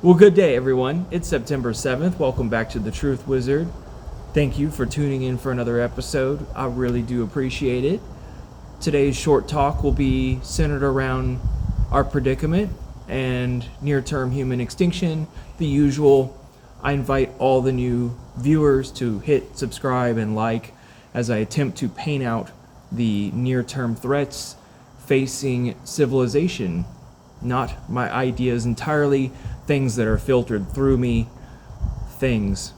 Well, good day, everyone. It's September 7th. Welcome back to The Truth Wizard. Thank you for tuning in for another episode. I really do appreciate it. Today's short talk will be centered around our predicament and near-term human extinction. The usual. I invite all the new viewers to hit subscribe and like as I attempt to paint out the near-term threats facing civilization. Not my ideas entirely, things that are filtered through me, things.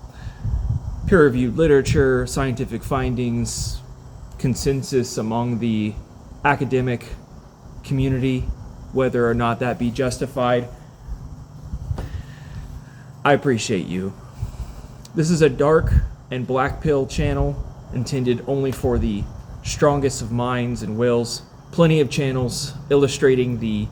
Peer-reviewed literature, scientific findings, consensus among the academic community, whether or not that be justified. I appreciate you. This is a dark and black pill channel intended only for the strongest of minds and wills. Plenty of channels illustrating the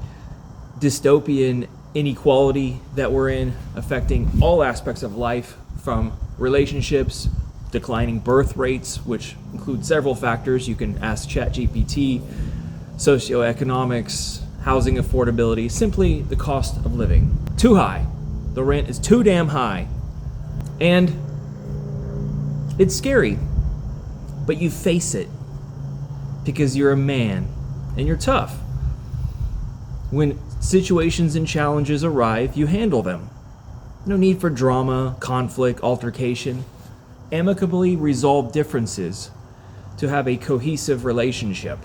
dystopian inequality that we're in, affecting all aspects of life, from relationships, declining birth rates, which include several factors. You can ask ChatGPT, socioeconomics, housing affordability, simply the cost of living. Too high. The rent is too damn high. And it's scary, but you face it because you're a man and you're tough. When situations and challenges arrive, you handle them. No need for drama, conflict, altercation. Amicably resolve differences to have a cohesive relationship.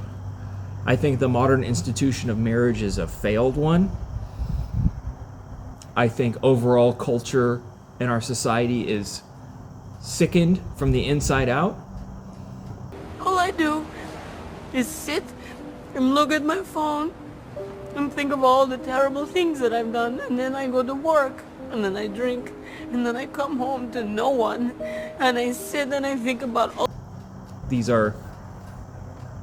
I think the modern institution of marriage is a failed one. I think overall culture in our society is sickened from the inside out. All I do is sit and look at my phone and think of all the terrible things that I've done, and then I go to work, and then I drink, and then I come home to no one, and I sit and I think about all. These are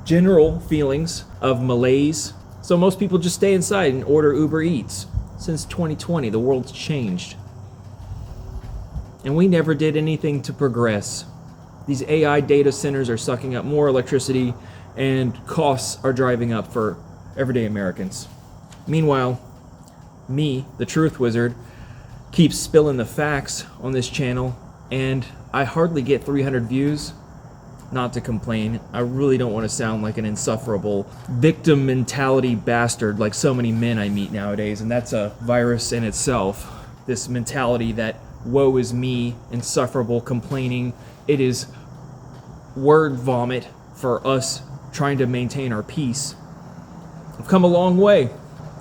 general feelings of malaise, so most people just stay inside and order Uber Eats. Since 2020, the world's changed. And we never did anything to progress. These AI data centers are sucking up more electricity, and costs are driving up for everyday Americans. Meanwhile, me, the Truth Wizard, keeps spilling the facts on this channel, and I hardly get 300 views. Not to complain, I really don't want to sound like an insufferable victim mentality bastard like so many men I meet nowadays, and that's a virus in itself. This mentality that woe is me, insufferable, complaining. It is word vomit for us trying to maintain our peace. I've come a long way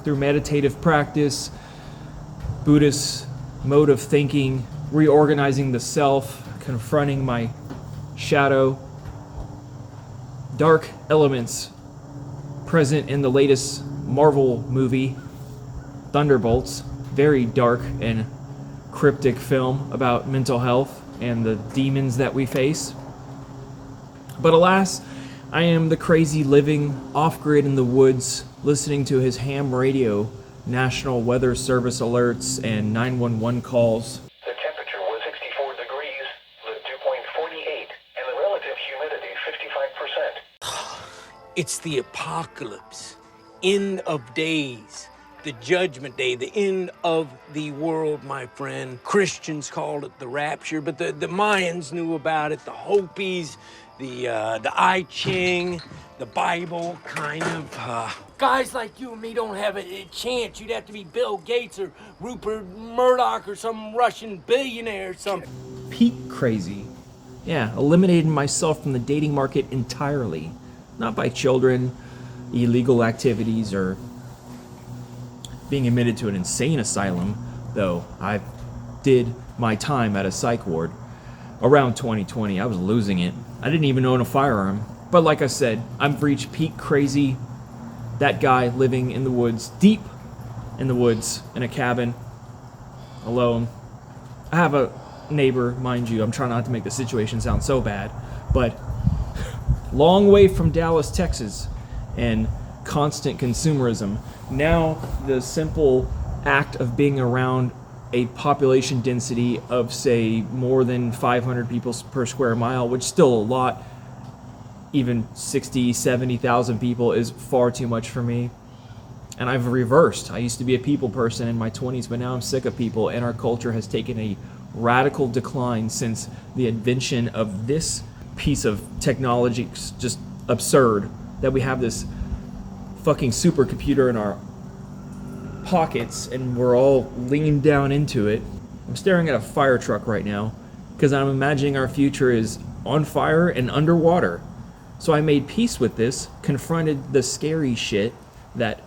through meditative practice, Buddhist mode of thinking, reorganizing the self, confronting my shadow. Dark elements present in the latest Marvel movie, Thunderbolts. Very dark and cryptic film about mental health and the demons that we face. But alas, I am the crazy living off-grid in the woods, listening to his ham radio, National Weather Service alerts, and 911 calls. The temperature was 64 degrees, the dew point 48, and the relative humidity 55%. It's the apocalypse, end of days, the judgment day, the end of the world, my friend. Christians called it the rapture, but the Mayans knew about it, the Hopis, the I Ching, the Bible, kind of. Guys like you and me don't have a chance. You'd have to be Bill Gates or Rupert Murdoch or some Russian billionaire or something. Peak crazy. Yeah, eliminating myself from the dating market entirely. Not by children, illegal activities, or being admitted to an insane asylum, though I did my time at a psych ward. Around 2020, I was losing it. I didn't even own a firearm. But like I said, I've reached peak crazy. That guy living in the woods, deep in the woods, in a cabin, alone. I have a neighbor, mind you. I'm trying not to make the situation sound so bad, but long way from Dallas, Texas, and constant consumerism. Now the simple act of being around a population density of, say, more than 500 people per square mile, which is still a lot, even 60, 70,000 people is far too much for me. And I've reversed. I used to be a people person in my 20s, but now I'm sick of people, and our culture has taken a radical decline since the invention of this piece of technology. It's just absurd that we have this fucking supercomputer in our pockets and we're all leaned down into it. I'm staring at a fire truck right now because I'm imagining our future is on fire and underwater. So I made peace with this, confronted the scary shit that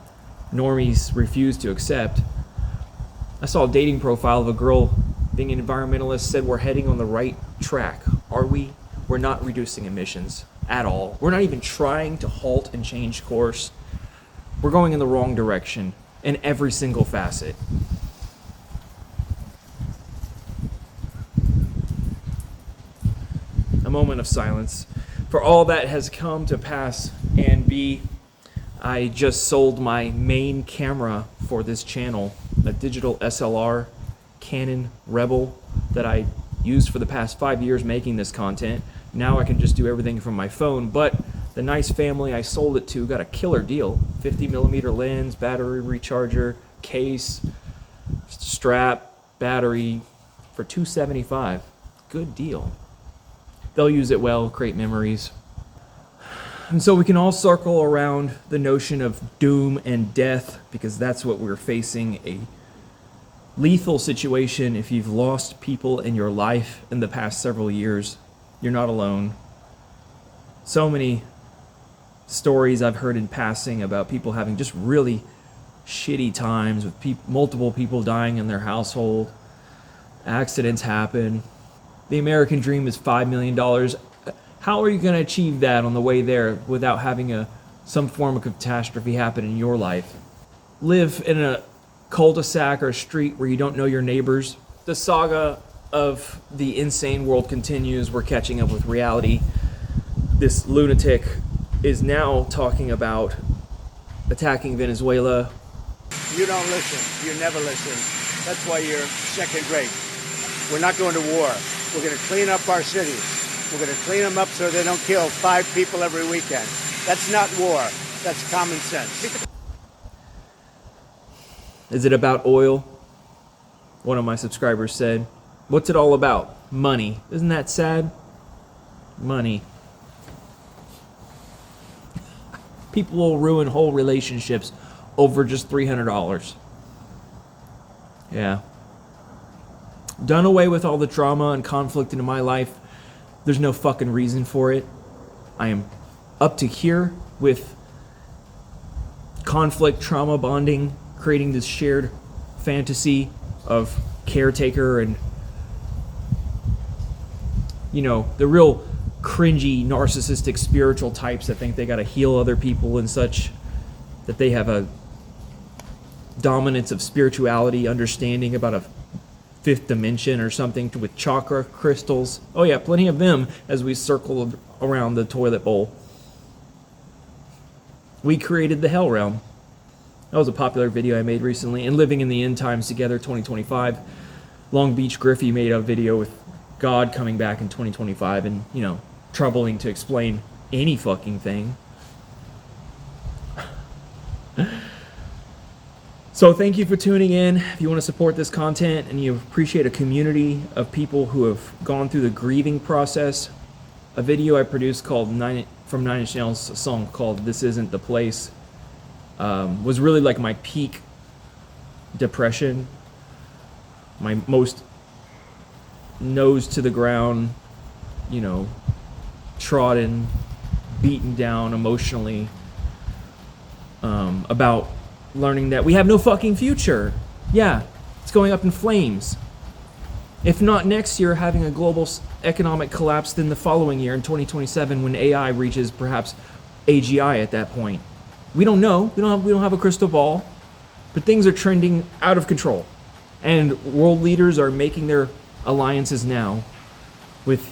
normies refuse to accept. I saw a dating profile of a girl being an environmentalist, said we're heading on the right track. Are we? We're not reducing emissions at all. We're not even trying to halt and change course. We're going in the wrong direction in every single facet. A moment of silence for all that has come to pass. And B, I just sold my main camera for this channel, a digital SLR Canon Rebel that I used for the past 5 years making this content. Now I can just do everything from my phone, but the nice family I sold it to got a killer deal. 50mm lens, battery recharger, case, strap, battery for $275. Good deal. They'll use it well, create memories. And so we can all circle around the notion of doom and death, because that's what we're facing, a lethal situation. If you've lost people in your life in the past several years, you're not alone. So many stories I've heard in passing about people having just really shitty times with multiple people dying in their household. Accidents happen. The American dream is $5 million. How are you going to achieve that on the way there without having some form of catastrophe happen in your life? Live in a cul-de-sac or a street where you don't know your neighbors. The saga of the insane world continues. We're catching up with reality. This lunatic is now talking about attacking Venezuela. You don't listen. You never listen. That's why you're second rate. We're not going to war. We're going to clean up our cities. We're going to clean them up so they don't kill 5 people every weekend. That's not war. That's common sense. Is it about oil? One of my subscribers said. What's it all about? Money. Isn't that sad? Money. People will ruin whole relationships over just $300. Yeah. Done away with all the trauma and conflict in my life. There's no fucking reason for it. I am up to here with conflict, trauma bonding, creating this shared fantasy of caretaker and, you know, the real cringy, narcissistic, spiritual types that think they gotta heal other people and such, that they have a dominance of spirituality, understanding about a 5th dimension or something with chakra crystals. Oh yeah, plenty of them as we circle around the toilet bowl. We created the hell realm. That was a popular video I made recently. And Living in the End Times Together 2025. Long Beach Griffey made a video with God coming back in 2025 and, you know, troubling to explain any fucking thing. So thank you for tuning in. If you want to support this content and you appreciate a community of people who have gone through the grieving process, a video I produced called from Nine Inch Nails, a song called This Isn't the Place, was really like my peak depression, my most nose to the ground, you know, trodden, beaten down emotionally, about learning that we have no fucking future. Yeah, it's going up in flames. If not next year, having a global economic collapse, then the following year in 2027 when AI reaches perhaps AGI at that point. We don't know. We don't have a crystal ball, but things are trending out of control. And world leaders are making their alliances now, with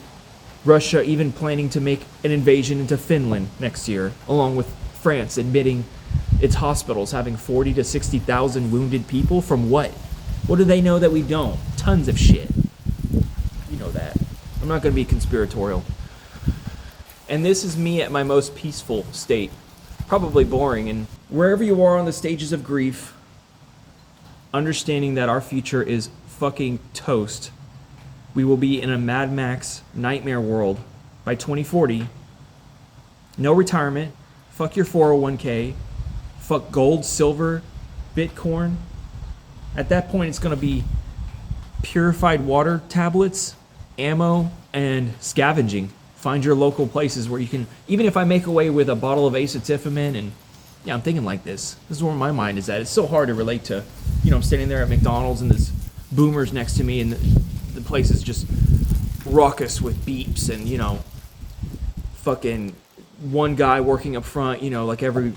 Russia even planning to make an invasion into Finland next year, along with France admitting its hospitals having 40 to 60,000 wounded people. From what? What do they know that we don't? Tons of shit. You know that. I'm not going to be conspiratorial. And this is me at my most peaceful state. probably boring. And wherever you are on the stages of grief, understanding that our future is fucking toast. We will be in a Mad Max nightmare world by 2040. No retirement. Fuck your 401k. Fuck gold, silver, Bitcoin. At that point, it's going to be purified water tablets, ammo, and scavenging. Find your local places where you can, even if I make away with a bottle of acetaminophen, and yeah, I'm thinking like this. This is where my mind is at. It's so hard to relate to, I'm standing there at McDonald's and there's boomers next to me and the place is just raucous with beeps and, fucking one guy working up front, like every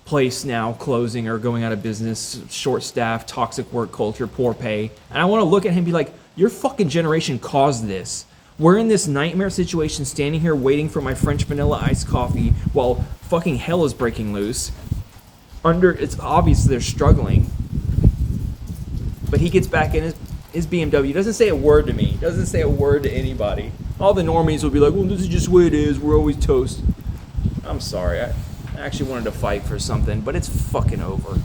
place now closing or going out of business, short staff, toxic work culture, poor pay. And I want to look at him and be like, your fucking generation caused this. We're in this nightmare situation standing here waiting for my French vanilla iced coffee while fucking hell is breaking loose. It's obvious they're struggling. But he gets back in his BMW, doesn't say a word to me, doesn't say a word to anybody. All the normies will be like, well, this is just the way it is, we're always toast. I'm sorry, I actually wanted to fight for something, but it's fucking over.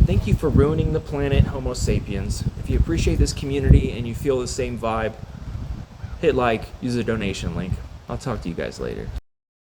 Thank you for ruining the planet, Homo sapiens. If you appreciate this community and you feel the same vibe, hit like, use the donation link. I'll talk to you guys later.